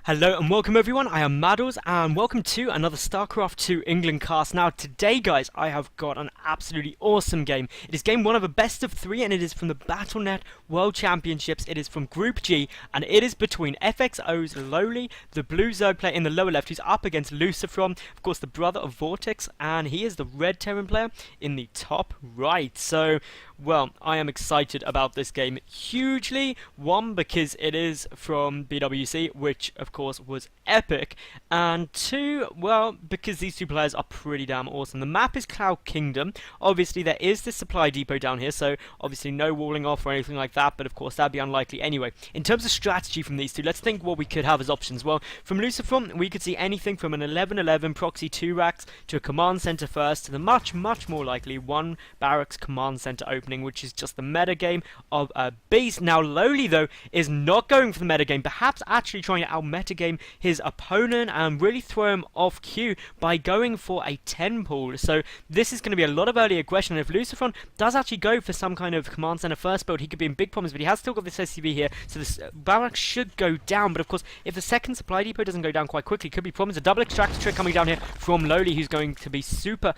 Hello and welcome everyone, I am Madals and welcome to another StarCraft 2 England cast. Now today guys, I have got an absolutely awesome game. It is game 1 of a best of 3 and it is from the Battle.net World Championships. It is from Group G and it is between FXOLoWeLy, the blue Zerg player in the lower left, who's up against LucifroN, of course the brother of Vortex, and he is the red Terran player in the top right. So, well, I am excited about this game hugely. One, because it is from BWC, which of course was epic, and two, well, because these two players are pretty damn awesome. The map is Cloud Kingdom. Obviously there is the supply depot down here, so obviously no walling off or anything like that, but of course that'd be unlikely anyway. In terms of strategy from these two, let's think what we could have as options. Well, from LucifroN we could see anything from an 11-11 proxy 2 racks to a command center first, to the much more likely 1 barracks command center opening, which is just the meta game of a beast. Now LucifroN though is not going for the meta game, perhaps actually trying to out meta game his opponent and really throw him off cue by going for a 10 pool. So this is going to be a lot of early aggression, and if LucifroN does actually go for some kind of command center first build, he could be in big problems, but he has still got this SCV here, so this barracks should go down. But of course, if the second supply depot doesn't go down quite quickly, could be problems. A double extractor trick coming down here from LucifroN, who's going to be super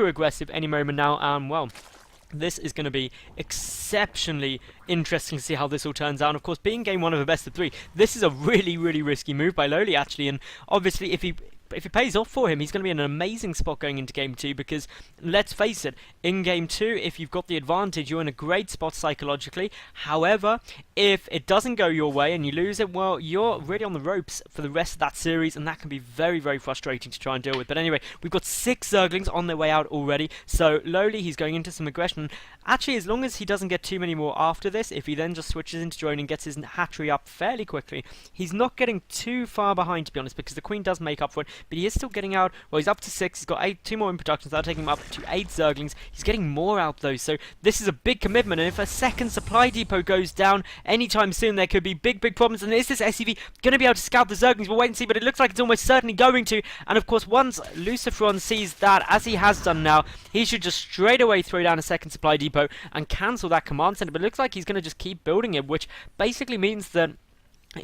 aggressive any moment now, and well, this is going to be exceptionally interesting to see how this all turns out. And of course, being game 1 of a best of 3, this is a really risky move by LucifroN actually, and obviously if it pays off for him, he's going to be in an amazing spot going into Game 2, because, let's face it, in Game 2, if you've got the advantage, you're in a great spot psychologically. However, if it doesn't go your way and you lose it, well, you're really on the ropes for the rest of that series, and that can be very frustrating to try and deal with. But anyway, we've got 6 Zerglings on their way out already, so LucifroN, he's going into some aggression. Actually, as long as he doesn't get too many more after this, if he then just switches into drone and gets his hatchery up fairly quickly, he's not getting too far behind, to be honest, because the Queen does make up for it. But he is still getting out. Well, he's up to 6. He's got 2 more in production, so that'll take him up to 8 Zerglings. He's getting more out though, so this is a big commitment. And if a second supply depot goes down anytime soon, there could be big problems. And is this SCV going to be able to scout the Zerglings? We'll wait and see, but it looks like it's almost certainly going to. And of course, once LucifroN sees that, as he has done now, he should just straight away throw down a second supply depot and cancel that command center. But it looks like he's going to just keep building it, which basically means that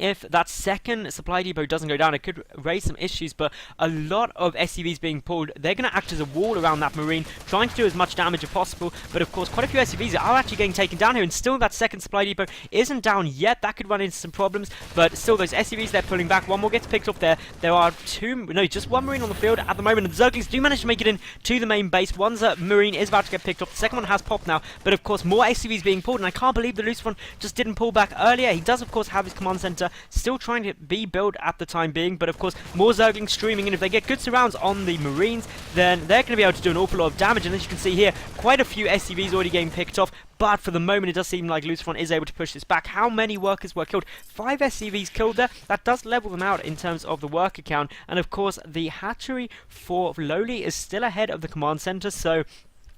if that second supply depot doesn't go down, it could raise some issues. But a lot of SCVs being pulled, they're going to act as a wall around that Marine, trying to do as much damage as possible. But of course, quite a few SCVs are actually getting taken down here, and still that second supply depot isn't down yet. That could run into some problems, but still those SCVs, they're pulling back. One more gets picked off there. There are just 1 Marine on the field at the moment, and the Zerglings do manage to make it in to the main base. One's Marine is about to get picked off. The second one has popped now, but of course more SCVs being pulled, and I can't believe the LucifroN just didn't pull back earlier. He does of course have his command center still trying to be built at the time being, but of course more Zerglings streaming in. If they get good surrounds on the Marines, then they're going to be able to do an awful lot of damage. And as you can see here, quite a few SCVs already getting picked off, but for the moment it does seem like LucifroN is able to push this back. How many workers were killed? 5 SCVs killed there. That does level them out in terms of the worker count, and of course the hatchery for LucifroN is still ahead of the command center, so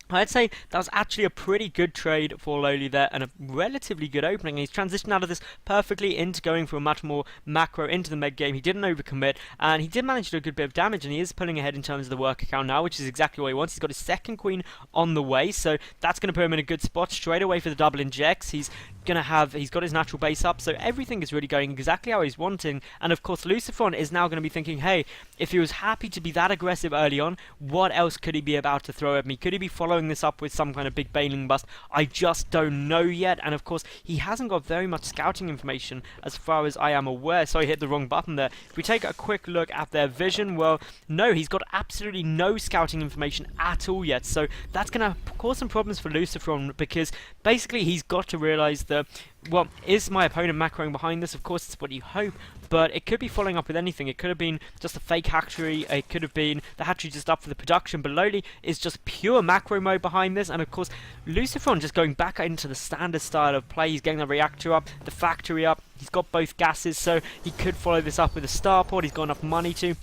I'd say that was actually a pretty good trade for LucifroN there, and a relatively good opening. And he's transitioned out of this perfectly into going for a much more macro into the mid game. He didn't overcommit, and he did manage to do a good bit of damage, and he is pulling ahead in terms of the worker count now, which is exactly what he wants. He's got his second Queen on the way, so that's going to put him in a good spot straight away for the double injects. He's got his natural base up, so everything is really going exactly how he's wanting. And of course LucifroN is now going to be thinking, hey, if he was happy to be that aggressive early on, what else could he be about to throw at me? Could he be following this up with some kind of big bailing bust? I just don't know yet. And of course he hasn't got very much scouting information as far as I am aware. So I hit the wrong button there. If we take a quick look at their vision, well, no, he's got absolutely no scouting information at all yet, so that's going to cause some problems for LucifroN, because basically he's got to realize that, well, is my opponent macroing behind this? Of course it's what you hope, but it could be following up with anything. It could have been just a fake hatchery, it could have been the hatchery just up for the production, but LucifroN is just pure macro mode behind this. And of course LucifroN just going back into the standard style of play. He's getting the reactor up, the factory up, he's got both gases, so he could follow this up with a starport. He's got enough money to.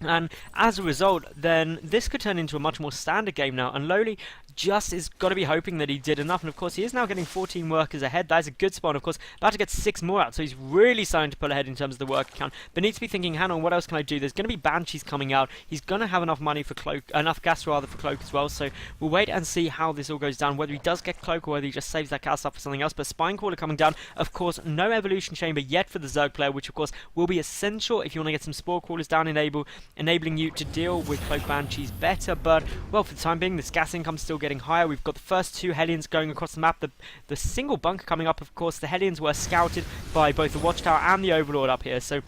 And as a result, then this could turn into a much more standard game now, and LucifroN just is got to be hoping that he did enough. And of course, he is now getting 14 workers ahead. That is a good spot. Of course, about to get 6 more out, so he's really starting to pull ahead in terms of the worker count. But needs to be thinking, hang on, what else can I do? There's going to be Banshees coming out. He's going to have enough money for Cloak, enough gas rather for Cloak as well. So we'll wait and see how this all goes down, whether he does get Cloak or whether he just saves that gas up for something else. But Spinecrawler coming down. Of course, no evolution chamber yet for the Zerg player, which of course will be essential if you want to get some Spore Crawlers down, enabling you to deal with Cloak Banshees better. But well, for the time being, this gas income's still getting higher. We've got the first 2 Hellions going across the map. The single bunker coming up, of course, the Hellions were scouted by both the Watchtower and the Overlord up here, so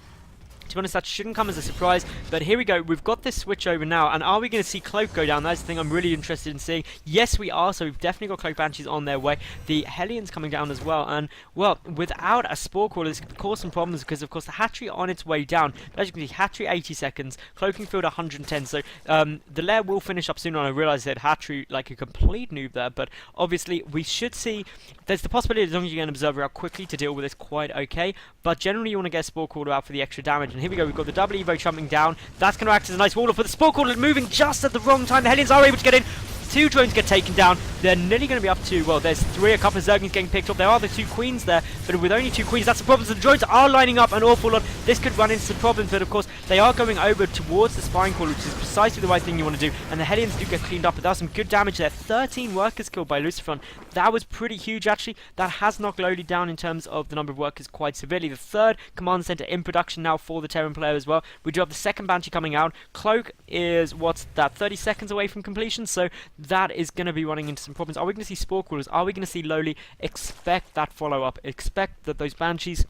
to be honest, that shouldn't come as a surprise. But here we go. We've got this switch over now. And are we going to see Cloak go down? That's the thing I'm really interested in seeing. Yes, we are. So we've definitely got Cloak Banshees on their way. The Hellions coming down as well. And, well, without a Spore Crawler, this could cause some problems because, of course, the Hatchery on its way down. But as you can see, Hatchery 80 seconds. Cloaking Field 110. So the lair will finish up sooner. And I realised that Hatchery, like a complete noob there. But obviously, we should see... There's the possibility, as long as you get an Observer out quickly, to deal with this quite okay. But generally, you want to get a Spore Crawler out for the extra damage. And here we go. We've got the double Evo jumping down. That's going to act as a nice wall for the Spore Crawler, moving just at the wrong time. The Hellions are able to get in. 2 drones get taken down. They're nearly going to be up to, well, there's 3, a couple of Zerglings getting picked up. There are the 2 queens there, but with only 2 queens, that's the problem. So the drones are lining up an awful lot. This could run into some problems, but of course, they are going over towards the Spinecrawler, which is precisely the right thing you want to do. And the Hellions do get cleaned up, but that was some good damage there. 13 workers killed by LucifroN. That was pretty huge, actually. That has knocked LucifroN down in terms of the number of workers quite severely. The 3rd command center in production now for the Terran player as well. We do have the 2nd Banshee coming out. Cloak is, what's that, 30 seconds away from completion, so that is going to be running into some problems. Are we going to see Spore Crawlers? Are we going to see LucifroN? Expect that follow-up. Expect that those Banshees...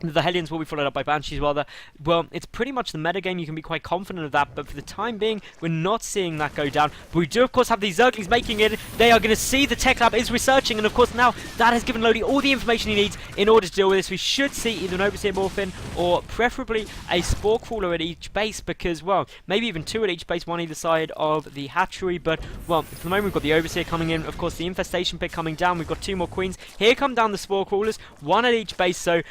The Hellions will be followed up by Banshees rather. Well, it's pretty much the metagame, you can be quite confident of that, but for the time being, we're not seeing that go down. But we do, of course, have these Zerglings making it. They are going to see the Tech Lab is researching, and of course now that has given LucifroN all the information he needs in order to deal with this. We should see either an Overseer Morphin or preferably a Spore Crawler at each base, because, well, maybe even 2 at each base, one either side of the Hatchery. But, well, for the moment we've got the Overseer coming in, of course the Infestation Pit coming down, we've got 2 more Queens. Here come down the Spore Crawlers, 1 at each base, so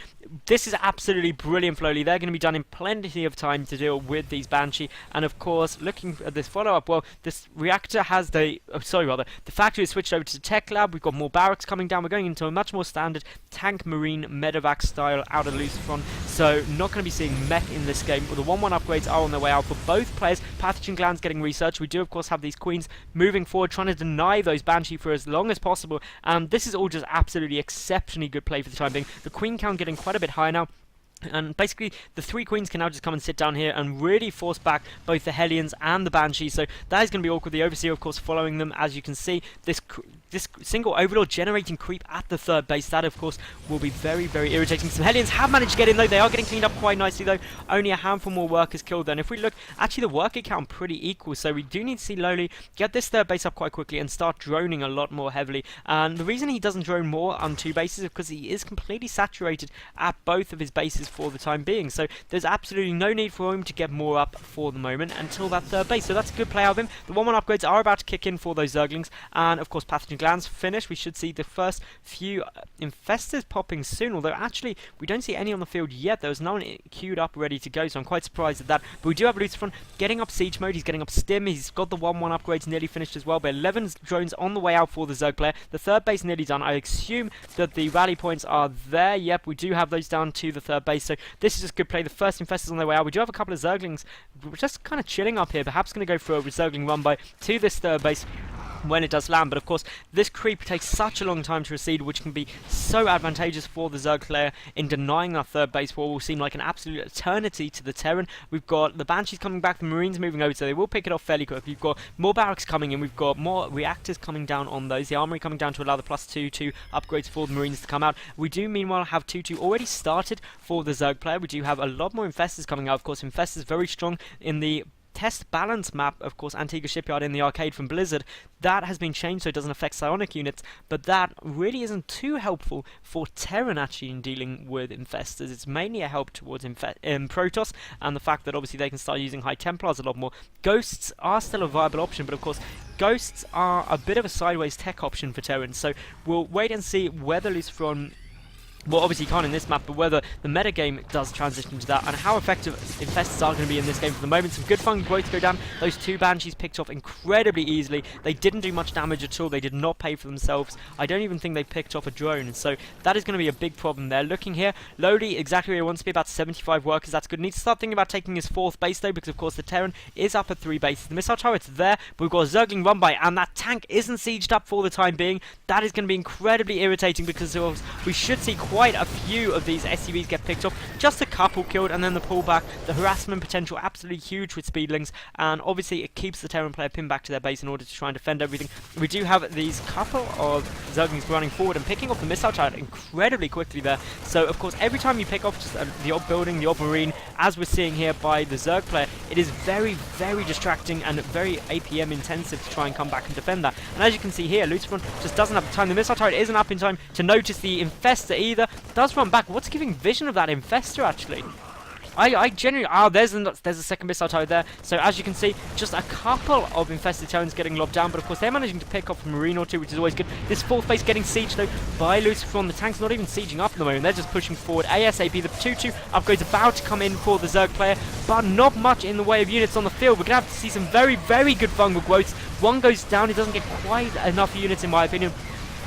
this is absolutely brilliant for LucifroN. They're going to be done in plenty of time to deal with these Banshee. And of course, looking at this follow-up, well, this reactor has the... the factory has switched over to the Tech Lab. We've got more barracks coming down. We're going into a much more standard tank marine medevac style out of LucifroN. So not going to be seeing mech in this game. Well, the 1-1 upgrades are on their way out for both players. Pathogen glands getting researched. We do, of course, have these Queens moving forward, trying to deny those Banshee for as long as possible. This is all just absolutely exceptionally good play for the time being. The Queen count getting quite a bit higher now. And basically, the 3 Queens can now just come and sit down here and really force back both the Hellions and the Banshees. So that is going to be awkward. The Overseer, of course, following them. As you can see, this single Overlord generating creep at the 3rd base. That, of course, will be very, very irritating. Some Hellions have managed to get in, though. They are getting cleaned up quite nicely, though. Only a handful more workers killed, then. If we look, actually, the worker count pretty equal. So we do need to see LucifroN get this 3rd base up quite quickly and start droning a lot more heavily. And the reason he doesn't drone more on 2 bases is because he is completely saturated at both of his bases for the time being. So there's absolutely no need for him to get more up for the moment until that 3rd base. So that's a good play out of him. The 1-1 upgrades are about to kick in for those Zerglings. And, of course, Pathogen Glands finish. We should see the first few Infestors popping soon. Although, actually, we don't see any on the field yet. There was no one queued up ready to go. So I'm quite surprised at that. But we do have LucifroN getting up Siege Mode. He's getting up Stim. He's got the 1-1 upgrades nearly finished as well. But 11 drones on the way out for the Zerg player. The 3rd base nearly done. I assume that the rally points are there. Yep, we do have those down to the 3rd base. So this is just good play. The first Infestors on their way out. We do have a couple of Zerglings just kind of chilling up here. Perhaps going to go for a Zergling run by to this 3rd base when it does land. But of course, this creep takes such a long time to recede, which can be so advantageous for the Zerg player in denying that 3rd base, what will seem like an absolute eternity to the Terran. We've got the Banshees coming back, the Marines moving over, so they will pick it off fairly quick. We've got more barracks coming in, we've got more reactors coming down on those, the armory coming down to allow the +2 upgrades for the Marines to come out. We do meanwhile have 2-2 already started for the Zerg player. We do have a lot more Infestors coming out. Of course, Infestors very strong in the test balance map, of course, Antigua Shipyard in the arcade from Blizzard. That has been changed so it doesn't affect psionic units, but that really isn't too helpful for Terran actually in dealing with Infestors. It's mainly a help towards Protoss, and the fact that obviously they can start using High Templars a lot more. Ghosts are still a viable option, but of course Ghosts are a bit of a sideways tech option for Terran, so we'll wait and see whether LucifroN well, obviously you can't in this map, but whether the metagame does transition to that, and how effective Infestors are going to be in this game for the moment. Some good fun growth go down. Those 2 Banshees picked off incredibly easily. They didn't do much damage at all. They did not pay for themselves. I don't even think they picked off a drone, so that is going to be a big problem there. Looking here, LucifroN exactly where he wants to be, about 75 workers. That's good. Needs to start thinking about taking his 4th base, though, because of course the Terran is up at 3 bases. The missile turret's there, but we've got a Zergling run by, and that tank isn't sieged up for the time being. That is going to be incredibly irritating, because we should see quite a few of these SUVs get picked off. Just a couple killed, and then the pullback. The harassment potential absolutely huge with Speedlings, and obviously it keeps the Terran player pinned back to their base in order to try and defend everything. We do have these couple of Zerglings running forward and picking off the missile turret incredibly quickly there. So of course every time you pick off just the odd building, the odd marine, as we're seeing here by the Zerg player, it is very, very distracting and very APM intensive to try and come back and defend that. And as you can see here, LucifroN just doesn't have the time. The missile turret isn't up in time to notice the Infestor either. Does run back. What's giving vision of that Infestor actually? I genuinely... there's a second missile turret there. So as you can see, just a couple of infested Terrans getting lobbed down, but of course they're managing to pick off a marine or two, which is always good. This 4th base getting sieged though by LucifroN. The tank's not even sieging up at the moment. They're just pushing forward ASAP. The 2-2 upgrade's about to come in for the Zerg player, but not much in the way of units on the field. We're going to have to see some very, very good fungal growths. One goes down. It doesn't get quite enough units in my opinion.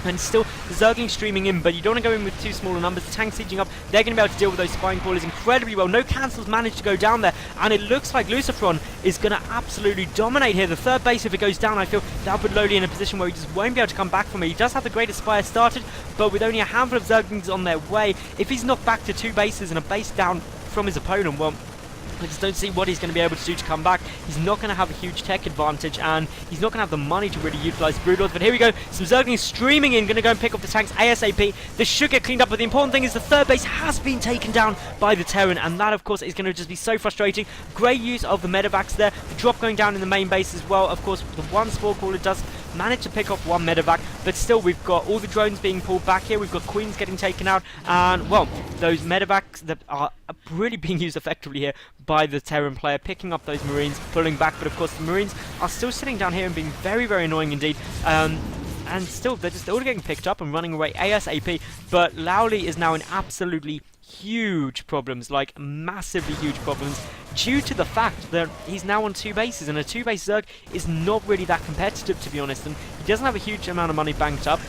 And still, the Zergling streaming in, but you don't want to go in with too smaller numbers. The tank sieging up, they're going to be able to deal with those spine crawlers incredibly well. No cancels managed to go down there, and it looks like LucifroN is going to absolutely dominate here. The 3rd base, if it goes down, I feel that'll put LucifroN in a position where he just won't be able to come back from it. He does have the Great Aspire started, but with only a handful of Zerglings on their way, if he's knocked back to 2 bases and a base down from his opponent, well, I just don't see what he's going to be able to do to come back. He's not going to have a huge tech advantage, and he's not going to have the money to really utilise Broodlords. But here we go, some Zerglings streaming in, going to go and pick up the tanks ASAP. This should get cleaned up, but the important thing is the 3rd base has been taken down by the Terran, and that of course is going to just be so frustrating. Great use of the medevacs there. The drop going down in the main base as well. Of course, the 1 spore caller does manage to pick off 1 medevac, but still we've got all the drones being pulled back here. We've got Queens getting taken out, and well, those medevacs that are really being used effectively here by the Terran player, picking up those marines, pulling back. But of course the marines are still sitting down here and being very, very annoying indeed. And still they're just all getting picked up and running away ASAP. But LucifroN is now in absolutely huge problems, like massively huge problems, due to the fact that he's now on 2 bases, and a 2-base Zerg is not really that competitive, to be honest, and he doesn't have a huge amount of money banked up.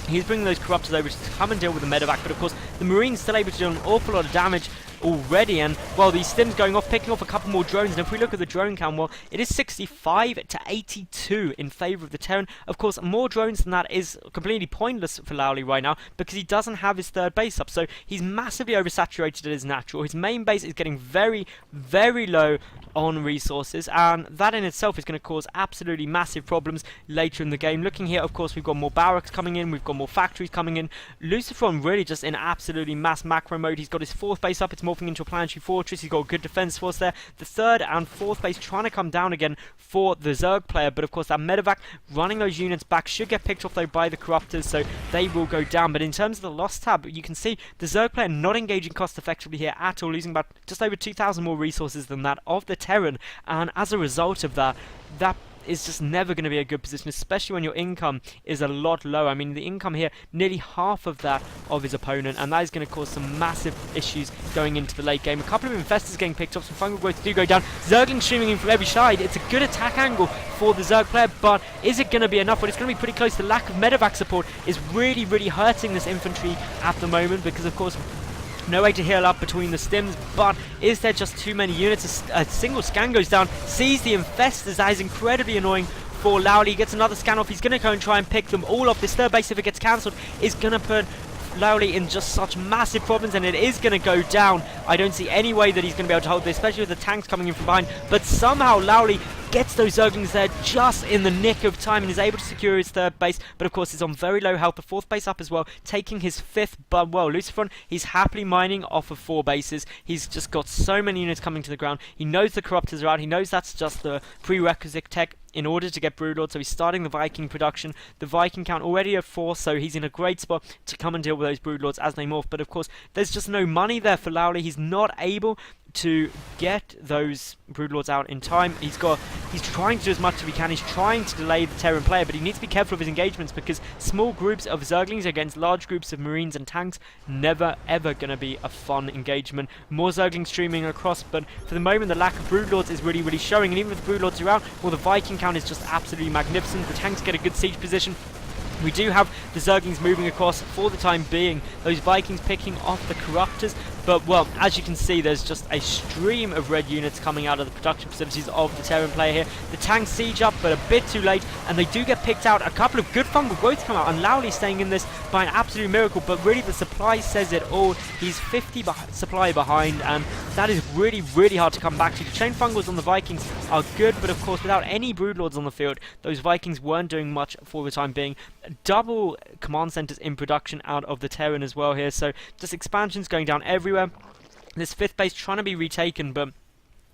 He's bringing those Corruptors over to come and deal with the medevac, but of course the Marine's still able to do an awful lot of damage already, and while these stims going off, picking off a couple more drones. And if we look at the drone count, well, it is 65 to 82 in favour of the Terran. Of course, more drones than that is completely pointless for LucifroN right now, because he doesn't have his 3rd base up, so he's massively oversaturated at his natural. His main base is getting very, very low on resources, and that in itself is going to cause absolutely massive problems later in the game. Looking here, of course, we've got more barracks coming in, we've got more factories coming in. LucifroN really just in absolutely mass macro mode. He's got his 4th base up, it's morphing into a planetary fortress. He's got a good defense force there. The 3rd and 4th base trying to come down again for the Zerg player, but of course that medevac running those units back should get picked off though by the Corruptors, so they will go down. But in terms of the loss tab, you can see the Zerg player not engaging cost effectively here at all, losing about just over 2,000 more resources than that of the Terran, and as a result of that, that is just never going to be a good position, especially when your income is a lot lower. I mean, the income here, nearly half of that of his opponent, and that is going to cause some massive issues going into the late game. A couple of Infestors getting picked up, some fungal growth do go down. Zergling streaming in from every side. It's a good attack angle for the Zerg player, but is it going to be enough? Well, it's going to be pretty close. The lack of medevac support is really, really hurting this infantry at the moment, because of course no way to heal up between the stims, but is there just too many units? A single scan goes down, sees the Infestors. That is incredibly annoying for LucifroN. He gets another scan off. He's going to go and try and pick them all off. This 3rd base, if it gets cancelled, is going to put LucifroN in just such massive problems, and it is going to go down. I don't see any way that he's going to be able to hold this, especially with the tanks coming in from behind, but somehow LucifroN gets those Zerglings there just in the nick of time and is able to secure his 3rd base, but of course he's on very low health. The 4th base up as well, taking his 5th, but well, LucifroN, he's happily mining off of 4 bases. He's just got so many units coming to the ground. He knows the Corruptors are out. He knows that's just the prerequisite tech in order to get Broodlord, so he's starting the Viking production. The Viking count already at 4, so he's in a great spot to come and deal with those Broodlords as they morph, but of course there's just no money there for LucifroN. He's not able to get those Broodlords out in time. He's trying to do as much as he can. He's trying to delay the Terran player, but he needs to be careful of his engagements because small groups of Zerglings against large groups of Marines and tanks, never ever going to be a fun engagement. More Zerglings streaming across, but for the moment the lack of Broodlords is really showing, and even with the Broodlords around, well, the Viking count is just absolutely magnificent. The tanks get a good siege position. We do have the Zerglings moving across for the time being, those Vikings picking off the Corruptors, but well, as you can see, there's just a stream of red units coming out of the production facilities of the Terran player here. The tanks siege up, but a bit too late, and they do get picked out. A couple of good fungal growths come out, and LucifroN staying in this by an absolute miracle, but really the supply says it all. He's 50 supply behind, and that is really hard to come back to. The chain fungals on the Vikings are good, but of course, without any Broodlords on the field, those Vikings weren't doing much for the time being. Double command centers in production out of the Terran as well here, so just expansions going down everywhere. This 5th base trying to be retaken, but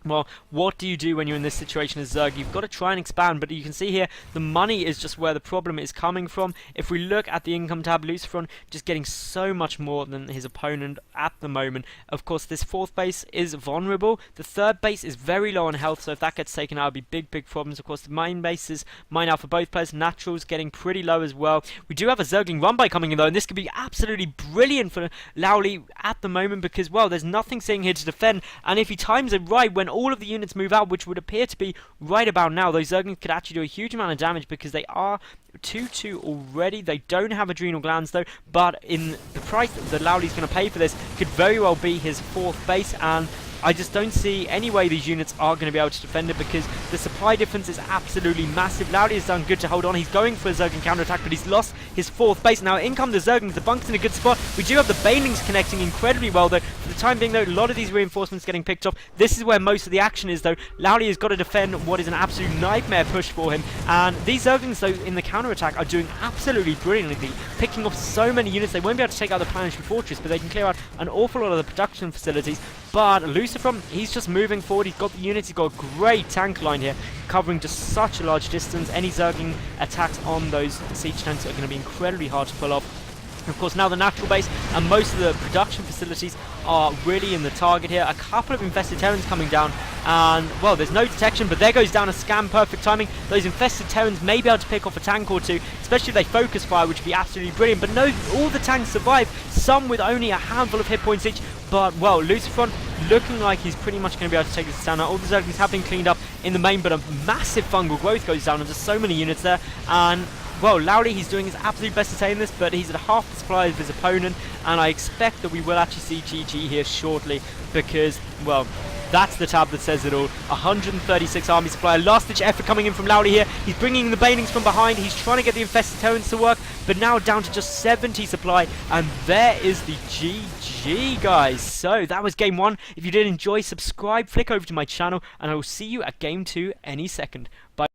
well, what do you do when you're in this situation as Zerg? You've got to try and expand, but you can see here, the money is just where the problem is coming from. If we look at the income tab, LucifroN just getting so much more than his opponent at the moment. Of course, this 4th base is vulnerable. The 3rd base is very low on health, so if that gets taken out, it'll be big problems. Of course, the main base is mine out for both players. Naturals getting pretty low as well. We do have a Zergling run-by coming in, though, and this could be absolutely brilliant for LucifroN at the moment because, well, there's nothing sitting here to defend, and if he times it right, when all of the units move out, which would appear to be right about now, those Zerglings could actually do a huge amount of damage because they are 2-2 already. They don't have adrenal glands though, but in the price that LucifroN's going to pay for this could very well be his 4th base, and I just don't see any way these units are going to be able to defend it because the supply difference is absolutely massive. LucifroN has done good to hold on. He's going for a Zergling counterattack, but he's lost his 4th base. Now in come the Zerglings. The bunk's in a good spot. We do have the Banelings connecting incredibly well though. For the time being though, a lot of these reinforcements getting picked off. This is where most of the action is though. LucifroN has got to defend what is an absolute nightmare push for him. And these Zerglings though in the counterattack are doing absolutely brilliantly, picking off so many units. They won't be able to take out the Planetary Fortress, but they can clear out an awful lot of the production facilities. But LucifroN, he's just moving forward. He's got the units. He's got a great tank line here, covering just such a large distance. Any Zergling attacks on those siege tanks are going to be incredibly hard to pull off. Of course, now the natural base and most of the production facilities are really in the target here. A couple of infested Terrans coming down, and well, there's no detection, but there goes down a scam. Perfect timing. Those infested Terrans may be able to pick off a tank or two, especially if they focus fire, which would be absolutely brilliant. But no, all the tanks survive, some with only a handful of hit points each. But well, LucifroN looking like he's pretty much going to be able to take this down. Now, all the Zerglings have been cleaned up in the main, but a massive fungal growth goes down, and just so many units there. And well, LucifroN, he's doing his absolute best to tame this, but he's at half the supply of his opponent, and I expect that we will actually see GG here shortly because, well, that's the tab that says it all. 136 army supply. Last-ditch effort coming in from LucifroN here. He's bringing the Banelings from behind. He's trying to get the infested Terrans to work, but now down to just 70 supply, and there is the GG, guys. So that was game 1. If you did enjoy, subscribe, flick over to my channel, and I will see you at game 2 any second. Bye.